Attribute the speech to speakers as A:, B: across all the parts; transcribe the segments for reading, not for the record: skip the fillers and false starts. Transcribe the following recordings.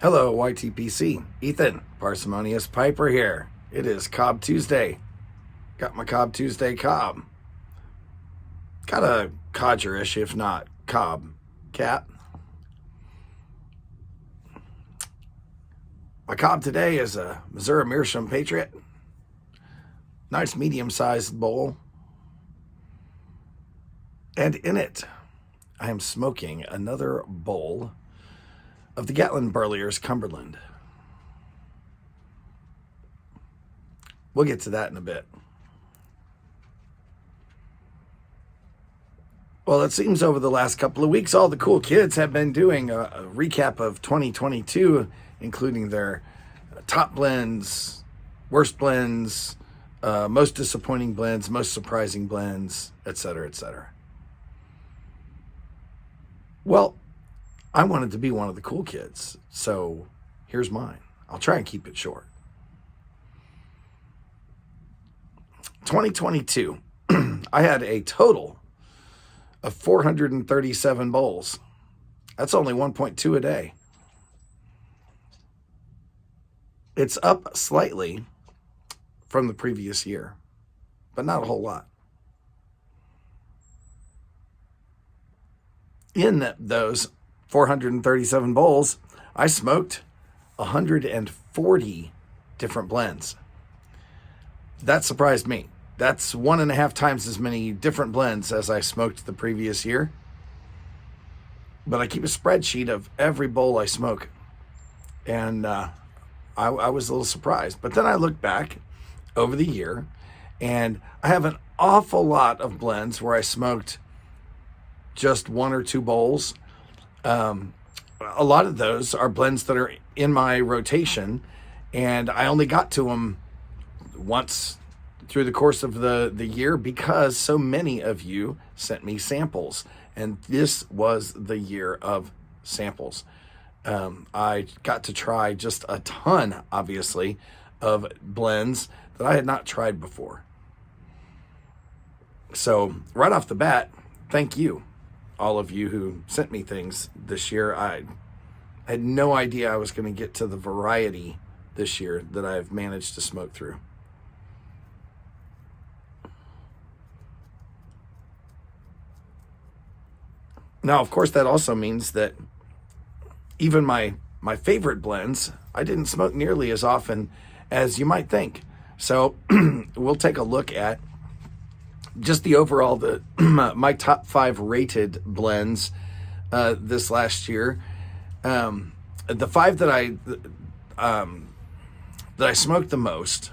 A: Hello, YTPC. Ethan, Parsimonious Piper here. It is Cobb Tuesday. Got my Cobb Tuesday cob. Got a codgerish, if not cob, cat. My cob today is a Missouri Meerschaum Patriot. Nice medium-sized bowl. And in it, I am smoking another bowl of the Gatlin Burlier's Cumberland. We'll get to that in a bit. Well, it seems over the last couple of weeks, all the cool kids have been doing a recap of 2022, including their top blends, worst blends, most disappointing blends, most surprising blends, etc., etc. Well, I wanted to be one of the cool kids, so here's mine. I'll try and keep it short. 2022, I had a total of 437 bowls. That's only 1.2 a day. It's up slightly from the previous year, but not a whole lot. In those 437 bowls, I smoked 140 different blends. That surprised me. That's 1.5 times as many different blends as I smoked the previous year. But I keep a spreadsheet of every bowl I smoke. And I was a little surprised. But then I look back over the year, and I have an awful lot of blends where I smoked just 1 or 2 bowls. A lot of those are blends that are in my rotation, and I only got to them once through the course of the year because so many of you sent me samples, and this was the year of samples. I got to try just a ton, obviously, of blends that I had not tried before. So right off the bat, thank you, all of you who sent me things this year. I had no idea I was going to get to the variety this year that I've managed to smoke through. Now, of course, that also means that even my favorite blends, I didn't smoke nearly as often as you might think. So we'll take a look at just the overall, my top 5 rated blends this last year. The 5 that I smoked the most,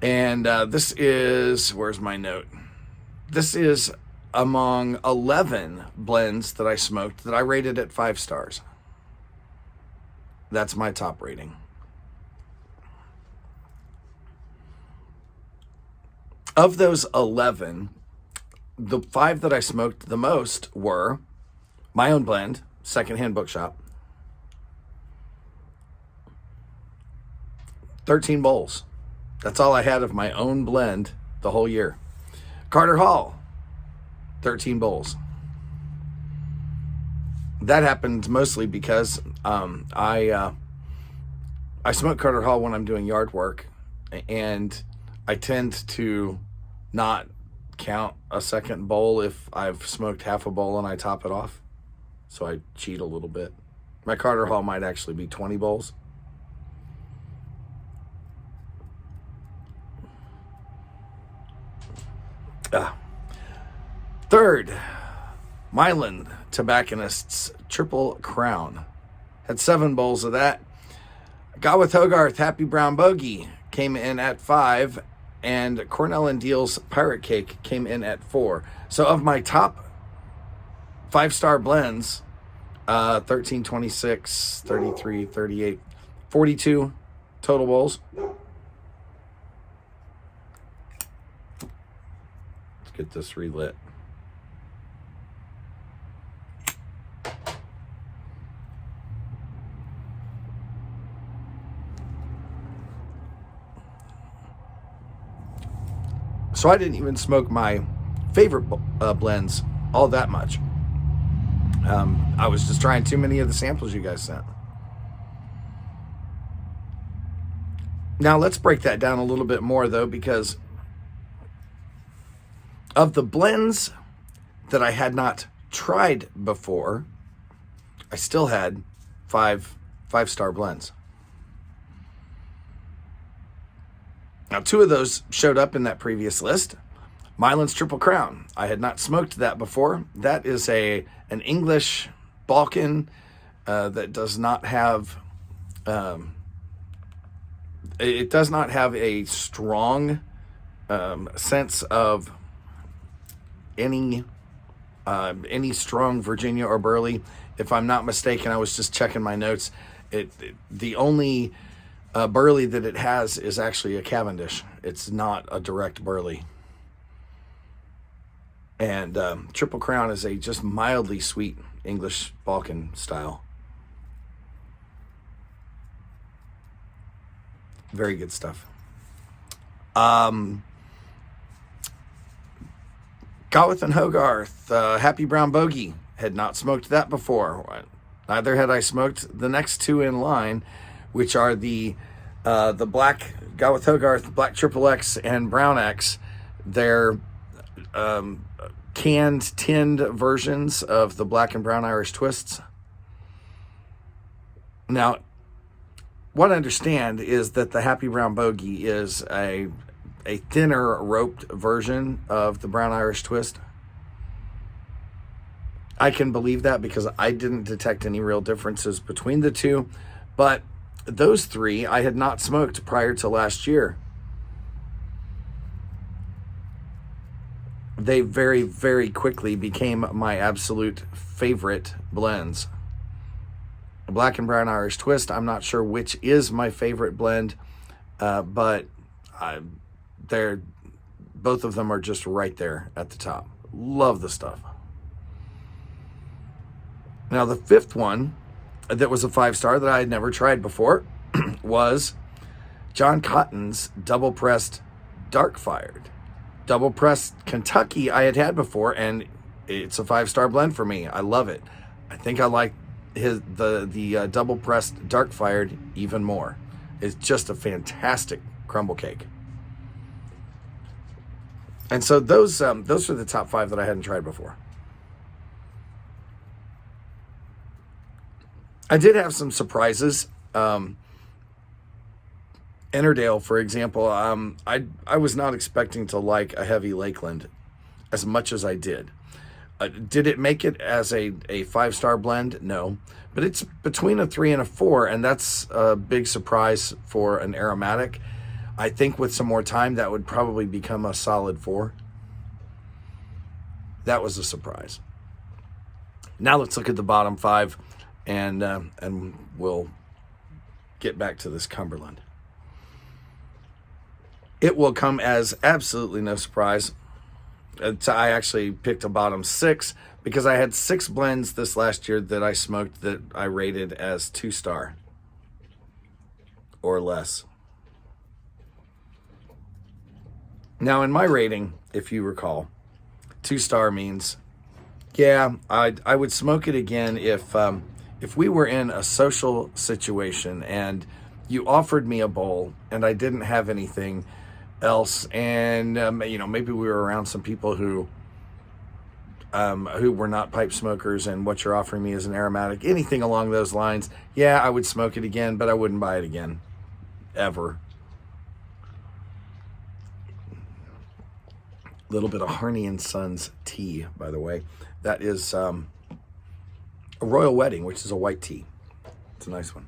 A: and this is, where's my note? This is among 11 blends that I smoked that I rated at 5 stars. That's my top rating. Of those 11, the 5 that I smoked the most were my own blend, Secondhand Bookshop, 13 bowls. That's all I had of my own blend the whole year. Carter Hall, 13 bowls. That happened mostly because I smoke Carter Hall when I'm doing yard work, and I tend to not count a second bowl if I've smoked half a bowl and I top it off. So I cheat a little bit. My Carter Hall might actually be 20 bowls. Third, Milan Tobacconist's Triple Crown. Had 7 bowls of that. Got with Hogarth Happy Brown Bogey came in at 5, and Cornell and Deal's Pirate Cake came in at 4. So of my top 5-star blends, 13, 26, 33, 38, 42 total bowls. Let's get this relit. So I didn't even smoke my favorite blends all that much. I was just trying too many of the samples you guys sent. Now let's break that down a little bit more, though, because of the blends that I had not tried before, I still had five-star blends. Now, 2 of those showed up in that previous list. Mylan's Triple Crown. I had not smoked that before. That is an English Balkan that does not have it does not have a strong sense of any strong Virginia or Burley. If I'm not mistaken, I was just checking my notes. The only Burley that it has is actually a Cavendish. It's not a direct Burley. And Triple Crown is a just mildly sweet English Balkan style. Very good stuff. Gawith and Hogarth, Happy Brown Bogey. Had not smoked that before. Neither had I smoked the next 2 in line, which are the black Gawith Hogarth, Black Triple X, and Brown X. They're canned, tinned versions of the Black and Brown Irish Twists. Now, what I understand is that the Happy Brown Bogey is a thinner roped version of the Brown Irish Twist. I can believe that because I didn't detect any real differences between the 2, but those 3 I had not smoked prior to last year. They very, very quickly became my absolute favorite blends. The Black and Brown Irish Twist, I'm not sure which is my favorite blend, but both of them are just right there at the top. Love the stuff. Now, the 5th one that was a 5-star that I had never tried before was John Cotton's Double Pressed Dark Fired. Double Pressed Kentucky I had before, and it's a 5-star blend for me. I love it. I think I like the Double Pressed Dark Fired even more. It's just a fantastic crumble cake. And so those are the top 5 that I hadn't tried before. I did have some surprises. Ennerdale, for example, I was not expecting to like a heavy Lakeland as much as I did. Did it make it as a 5-star blend? No. But it's between a 3 and a 4, and that's a big surprise for an aromatic. I think with some more time, that would probably become a solid 4. That was a surprise. Now let's look at the bottom 5, and we'll get back to this Cumberland. It will come as absolutely no surprise. I actually picked a bottom 6 because I had 6 blends this last year that I smoked that I rated as 2-star or less. Now, in my rating, if you recall, 2-star means, yeah, I would smoke it again if we were in a social situation and you offered me a bowl and I didn't have anything else, and maybe we were around some people who were not pipe smokers, and what you're offering me is an aromatic, anything along those lines. Yeah, I would smoke it again, but I wouldn't buy it again, ever. A little bit of Harney and Sons tea, by the way. That is a Royal Wedding, which is a white tea. It's a nice one.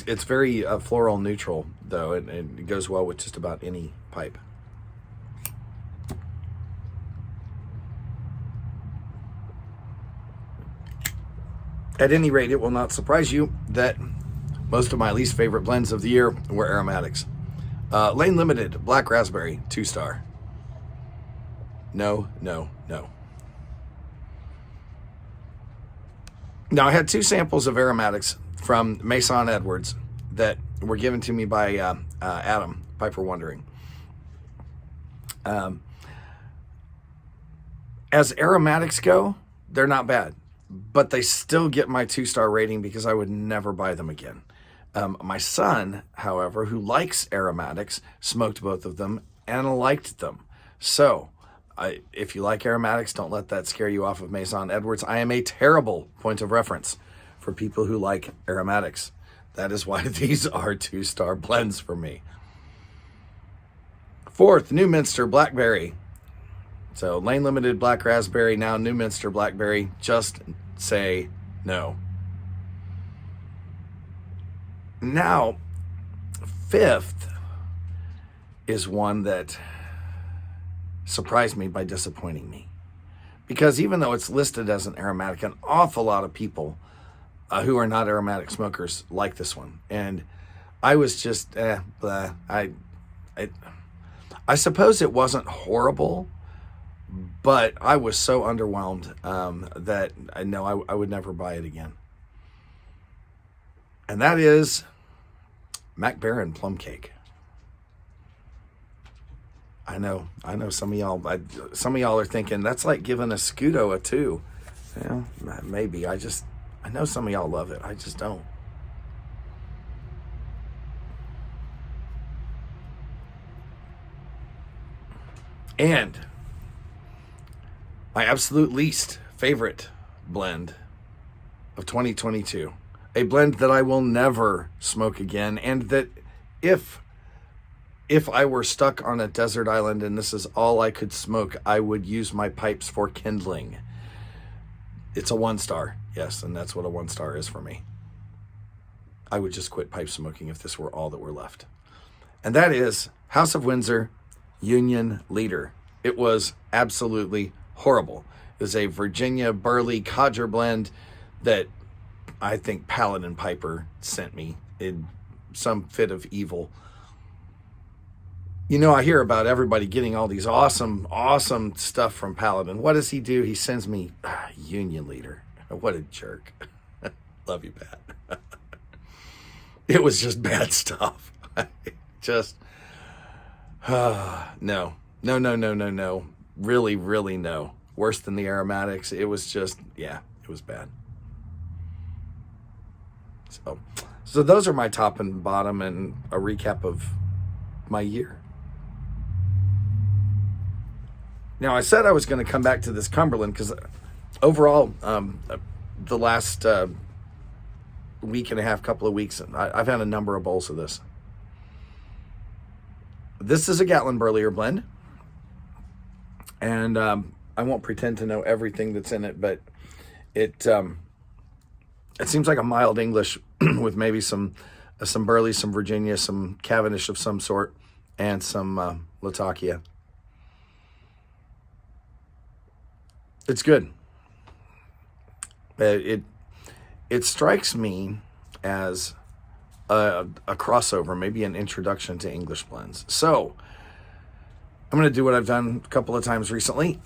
A: It's very floral neutral, though, and it goes well with just about any pipe. At any rate, it will not surprise you that most of my least favorite blends of the year were aromatics. Lane Limited, Black Raspberry, 2-star. No, no, no. Now, I had 2 samples of aromatics from Mason Edwards that were given to me by Adam, Piper Wondering. As aromatics go, they're not bad. but they still get my 2-star rating because I would never buy them again. My son, however, who likes aromatics, smoked both of them and liked them. So if you like aromatics, don't let that scare you off of Maison Edwards. I am a terrible point of reference for people who like aromatics. That is why these are 2-star blends for me. Fourth, New Minster Blackberry. So Lane Limited Black Raspberry, now New Minster Blackberry. Just say no. Now, fifth is one that surprised me by disappointing me. Because even though it's listed as an aromatic, an awful lot of people who are not aromatic smokers like this one. And I was just, I suppose it wasn't horrible, but I was so underwhelmed that I know I would never buy it again. And that is Mac Baren Plum Cake. I know some of y'all are thinking that's like giving a Scudo a 2. Yeah, maybe. I know some of y'all love it. I just don't. And my absolute least favorite blend of 2022. A blend that I will never smoke again, and that if I were stuck on a desert island and this is all I could smoke, I would use my pipes for kindling. It's a 1-star, yes, and that's what a 1-star is for me. I would just quit pipe smoking if this were all that were left. And that is House of Windsor Union Leader. It was absolutely horrible. It was a Virginia Burley Codger blend that I think Paladin Piper sent me in some fit of evil. You know, I hear about everybody getting all these awesome stuff from Paladin. What does he do? He sends me Union Leader. What a jerk. Love you, Pat. It was just bad stuff. Just, no. Really no. Worse than the aromatics. It was just, yeah, it was bad. So those are my top and bottom and a recap of my year. Now, I said I was going to come back to this Cumberland because overall, the last week and a half, couple of weeks, I've had a number of bowls of this. This is a Gatlin Burlier blend. And I won't pretend to know everything that's in it, but it seems like a mild English with maybe some Burley, some Virginia, some Cavendish of some sort, and some Latakia. It's good. It strikes me as a crossover, maybe an introduction to English blends. So I'm going to do what I've done a couple of times recently.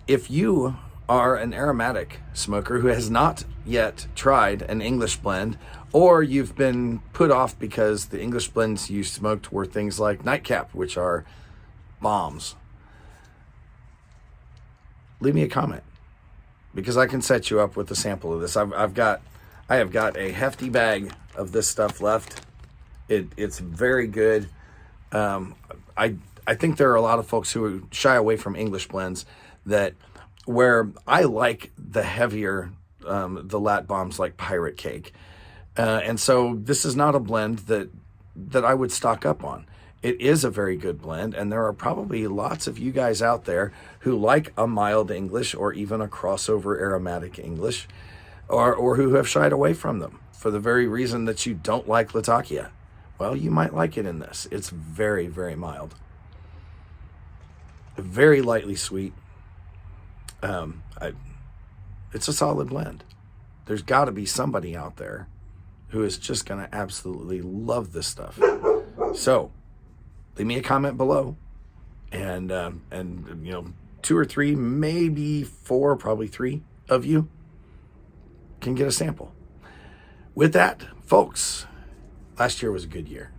A: If you are an aromatic smoker who has not yet tried an English blend, or you've been put off because the English blends you smoked were things like Nightcap, which are bombs, leave me a comment, because I can set you up with a sample of this. I have got a hefty bag of this stuff left. It's very good. I think there are a lot of folks who shy away from English blends where I like the heavier, the lat bombs like Pirate Cake. And so this is not a blend that I would stock up on. It is a very good blend, and there are probably lots of you guys out there who like a mild English or even a crossover aromatic English, or who have shied away from them for the very reason that you don't like Latakia. Well, you might like it in this. It's very, very mild. Very lightly sweet. It's a solid blend. There's got to be somebody out there who is just going to absolutely love this stuff. So leave me a comment below, and 2 or 3, maybe 4, probably 3 of you can get a sample. With that, folks, last year was a good year.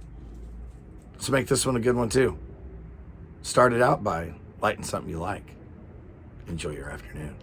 A: Let's make this one a good one too. Start it out by lighting something you like. Enjoy your afternoon.